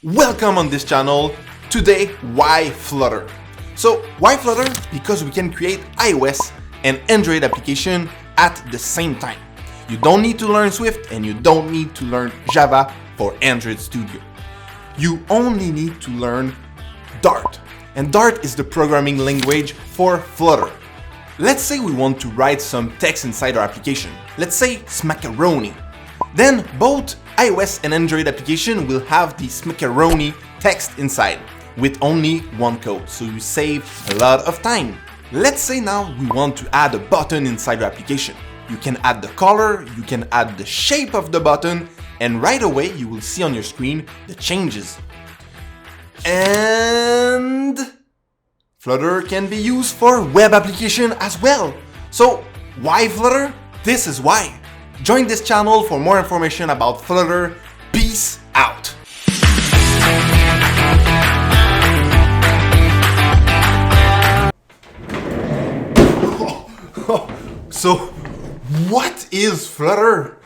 Welcome on this channel. Today, why Flutter? So, why Flutter? Because we can create iOS and Android application at the same time. You don't need to learn Swift and you don't need to learn Java for Android Studio. You only need to learn Dart. And Dart is the programming language for Flutter. Let's say we want to write some text inside our application. Let's say smackaroni. Then both iOS and Android application will have the smackaroni text inside with only one code, so you save a lot of time. Let's say now we want to add a button inside your application. You can add the color, you can add the shape of the button, and right away you will see on your screen the changes. And Flutter can be used for web application as well. So why Flutter? This is why. Join this channel for more information about Flutter. Peace out. So what is Flutter?